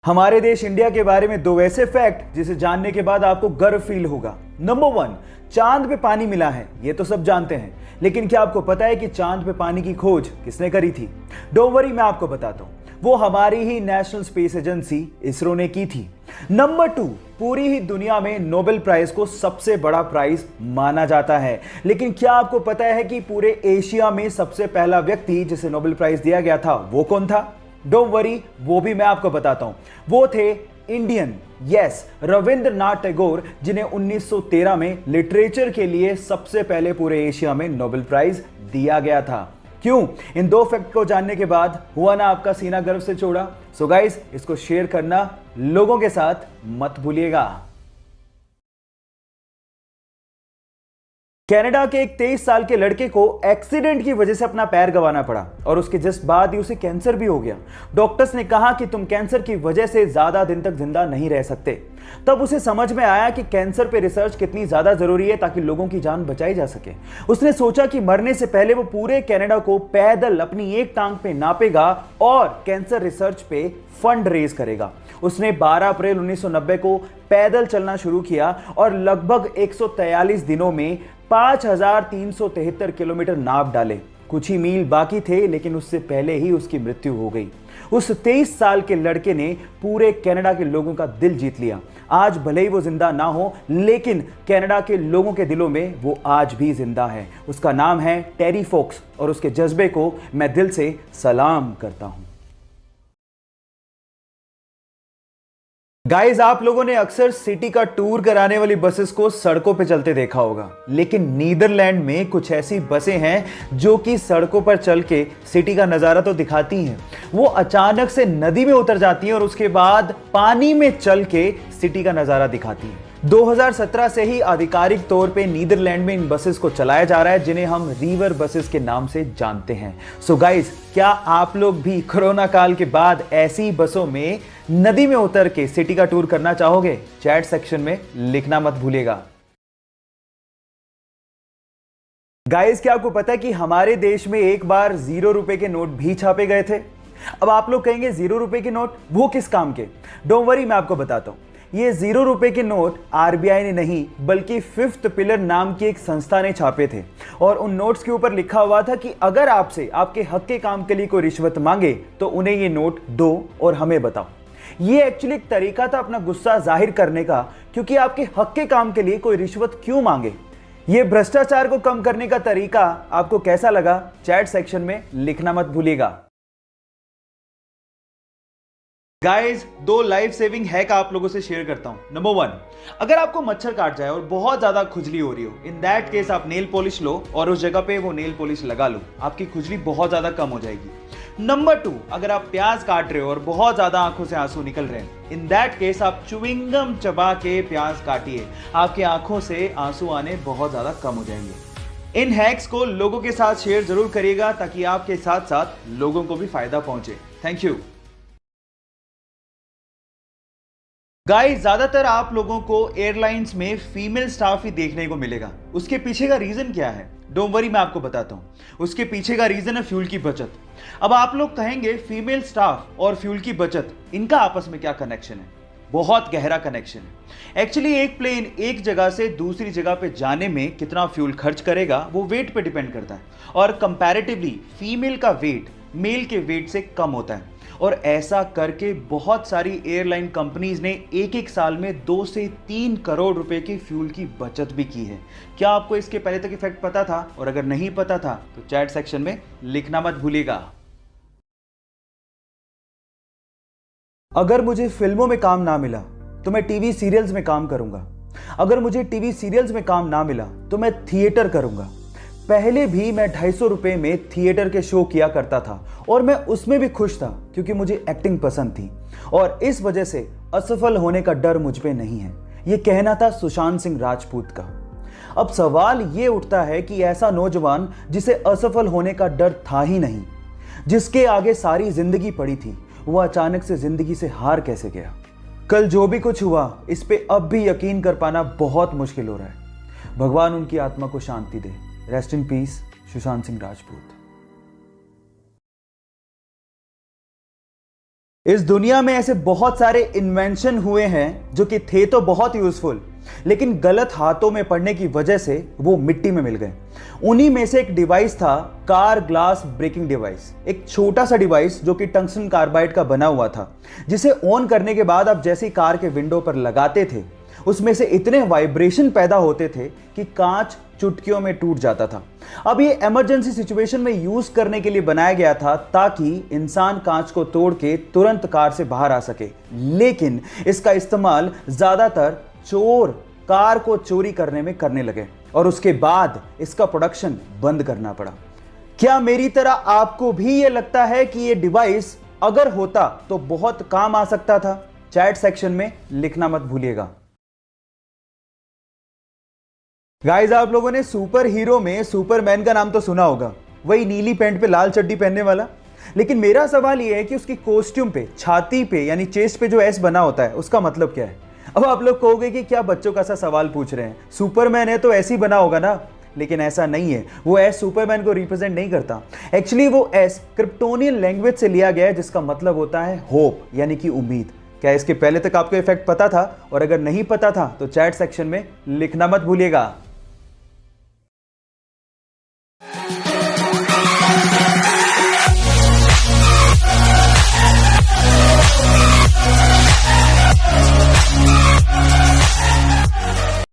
हमारे देश इंडिया के बारे में दो वैसे फैक्ट जिसे जानने के बाद आपको गर्व फील होगा। नंबर 1, चांद पे पानी मिला है, ये तो सब जानते हैं, लेकिन क्या आपको पता है कि चांद पे पानी की खोज किसने करी थी? डोंट वरी, मैं आपको बताता हूं। वो हमारी ही नेशनल स्पेस एजेंसी इसरो ने की थी। नंबर 2, पूरी ही दुनिया में नोबेल प्राइज को सबसे बड़ा प्राइज माना जाता है, लेकिन क्या आपको पता है कि पूरे एशिया में सबसे पहला व्यक्ति जिसे नोबेल प्राइज दिया गया था वो कौन था? डोंट वरी, वो भी मैं आपको बताता हूं। वो थे इंडियन, यस, रविंद्रनाथ टैगोर, जिन्हें 1913 में लिटरेचर के लिए सबसे पहले पूरे एशिया में नोबेल प्राइज दिया गया था। क्यों? इन दो फैक्ट को जानने के बाद हुआ ना आपका सीना गर्व से चौड़ा? सो गाइस, इसको शेयर करना लोगों के साथ मत भूलिएगा। कनाडा के एक 23 साल के लड़के को एक्सीडेंट की वजह से अपना पैर गंवाना पड़ा और उसके जस्ट बाद ही उसे कैंसर भी हो गया। डॉक्टर्स ने कहा कि तुम कैंसर की वजह से ज्यादा दिन तक जिंदा नहीं रह सकते। तब उसे समझ में आया कि कैंसर पे रिसर्च कितनी ज्यादा जरूरी है ताकि लोगों की जान बचाई जा सके। उसने सोचा कि मरने से पहले वो पूरे कनाडा को पैदल अपनी एक टांग पे नापेगा और कैंसर रिसर्च पे फंड रेज करेगा। उसने 12 अप्रैल 1990 को पैदल चलना शुरू किया और लगभग 143 दिनों में 5373 किलोमीटर नाप डाले। कुछ ही मील बाकी थे, लेकिन उससे पहले ही उसकी मृत्यु हो गई। उस 23 साल के लड़के ने पूरे कनाडा के लोगों का दिल जीत लिया। आज भले ही वो जिंदा ना हो, लेकिन कनाडा के लोगों के दिलों में वो आज भी जिंदा है। उसका नाम है टेरी फोक्स और उसके जज्बे को मैं दिल से सलाम करता हूं। गाइस, आप लोगों ने अक्सर सिटी का टूर कराने वाली बसेस को सड़कों पे चलते देखा होगा, लेकिन नीदरलैंड में कुछ ऐसी बसें हैं जो कि सड़कों पर चल के सिटी का नजारा तो दिखाती हैं। वो अचानक से नदी में उतर जाती हैं और उसके बाद पानी में चल के सिटी का नजारा दिखाती हैं। 2017 से ही आधिकारिक तौर पे नीदरलैंड में इन बसेस को चलाया जा रहा है, जिन्हें हम रिवर बसेस के नाम से जानते हैं। सो गाइस, क्या आप लोग भी कोरोना काल के बाद ऐसी बसों में नदी में उतर के सिटी का टूर करना चाहोगे? चैट सेक्शन में लिखना मत भूलिएगा। गाइस, क्या आपको पता है कि हमारे देश में एक बार 0 रुपए के नोट भी छापे गए थे? अब आप लोग कहेंगे 0 रुपए के नोट वो किस काम के? डोंट वरी, मैं आपको बताता हूं। ये 0 रुपए के नोट आरबीआई ने नहीं, बल्कि फिफ्थ पिलर नाम की एक संस्था ने छापे थे और उन नोट्स के ऊपर लिखा हुआ था कि अगर आपसे आपके हक के काम के लिए कोई रिश्वत मांगे तो उन्हें ये नोट दो और हमें बताओ। ये एक्चुअली एक तरीका था अपना गुस्सा जाहिर करने का, क्योंकि आपके हक के काम के लिए कोई रिश्वत क्यों मांगे। ये भ्रष्टाचार को कम करने का तरीका आपको कैसा लगा? चैट सेक्शन में लिखना मत भूलिएगा। गाइस, 2 लाइफ सेविंग हैक आप लोगों से शेयर करता हूं। नंबर 1, अगर आपको मच्छर काट जाए और बहुत ज्यादा खुजली हो रही हो, इन दैट केस आप नेल पॉलिश लो और उस जगह पे वो नेल पॉलिश लगा लो, आपकी खुजली बहुत ज्यादा कम हो जाएगी। नंबर 2, अगर आप प्याज काट रहे हो और बहुत ज्यादा आंखों से आंसू निकल रहे हैं, इन दैट केस आप च्युइंगम चबा के प्याज काटिए, आपकी आंखों से आंसू आने बहुत ज्यादा कम हो जाएंगे। इन हैक्स को लोगों के साथ शेयर जरूर करिएगा ताकि आपके साथ साथ लोगों को भी फायदा पहुंचे। Thank you. गाइस, ज्यादातर आप लोगों को एयरलाइंस में फीमेल स्टाफ ही देखने को मिलेगा। उसके पीछे का रीजन क्या है? डोंट वरी, मैं आपको बताता हूं। उसके पीछे का रीजन है फ्यूल की बचत। अब आप लोग कहेंगे फीमेल स्टाफ और फ्यूल की बचत, इनका आपस में क्या कनेक्शन है? बहुत गहरा कनेक्शन है। एक्चुअली एक प्लेन एक जगह से दूसरी जगह पे जाने में कितना फ्यूल खर्च करेगा वो वेट पे डिपेंड करता है, और कंपैरेटिवली फीमेल का वेट मेल के वेट से कम होता है। और ऐसा करके बहुत सारी एयरलाइन कंपनीज ने एक साल में 2 से 3 करोड़ रुपए की फ्यूल की बचत भी की है। क्या आपको इसके पहले तक इफेक्ट पता था? और अगर नहीं पता था तो चैट सेक्शन में लिखना मत भूलिएगा। अगर मुझे फिल्मों में काम ना मिला तो मैं टीवी सीरियल्स में काम करूंगा। अगर मुझे टीवी सीरियल्स में काम ना मिला तो मैं थिएटर करूंगा। पहले भी मैं 250 रुपए में थिएटर के शो किया करता था और मैं उसमें भी खुश था, क्योंकि मुझे एक्टिंग पसंद थी और इस वजह से असफल होने का डर मुझ पे नहीं है। यह कहना था सुशांत सिंह राजपूत का। अब सवाल यह उठता है कि ऐसा नौजवान जिसे असफल होने का डर था ही नहीं, जिसके आगे सारी जिंदगी पड़ी थी, वह अचानक से जिंदगी से हार कैसे गया? कल जो भी कुछ हुआ, इस पे अब भी यकीन कर पाना बहुत मुश्किल हो रहा है। भगवान उनकी आत्मा को शांति दे। Rest in peace, Sushant Singh Rajput. इस दुनिया में ऐसे बहुत सारे इन्वेंशन हुए हैं जो कि थे तो बहुत यूजफुल, लेकिन गलत हाथों में पड़ने की वजह से वो मिट्टी में मिल गए। उन्हीं में से एक डिवाइस था कार ग्लास ब्रेकिंग डिवाइस। एक छोटा सा डिवाइस जो कि टंगस्टन कार्बाइड का बना हुआ था, जिसे ऑन करने के बाद आप जैसे कार के विंडो पर लगाते थे, उसमें से इतने वाइब्रेशन पैदा होते थे कि कांच चुटकियों में टूट जाता था। अब ये इमरजेंसी सिचुएशन में यूज करने के लिए बनाया गया था ताकि इंसान कांच को तोड़ के तुरंत कार से बाहर आ सके, लेकिन इसका इस्तेमाल ज्यादातर चोर कार को चोरी करने में करने लगे और उसके बाद इसका प्रोडक्शन बंद करना पड़ा। क्या मेरी तरह आपको भी ये लगता है कि ये डिवाइस अगर होता तो बहुत काम आ सकता था? चैट सेक्शन में लिखना मत भूलिएगा। गाइस, आप लोगों ने सुपर हीरो में सुपरमैन का नाम तो सुना होगा, वही नीली पैंट पे लाल चड्डी पहनने वाला। लेकिन मेरा सवाल यह है कि उसकी कॉस्ट्यूम पे, छाती पे यानी चेस्ट पे जो एस बना होता है, उसका मतलब क्या है? अब आप लोग कहोगे कि क्या बच्चों का सा सवाल पूछ रहे हैं, सुपरमैन है तो ऐसे ही बना होगा ना। लेकिन ऐसा नहीं है, वो एस सुपरमैन को रिप्रेजेंट नहीं करता। एक्चुअली वो एस क्रिप्टोनियन लैंग्वेज से लिया गया है, जिसका मतलब होता है होप, यानी कि उम्मीद। क्या इसके पहले तक आपको इफेक्ट पता था? और अगर नहीं पता था तो चैट सेक्शन में लिखना मत भूलिएगा।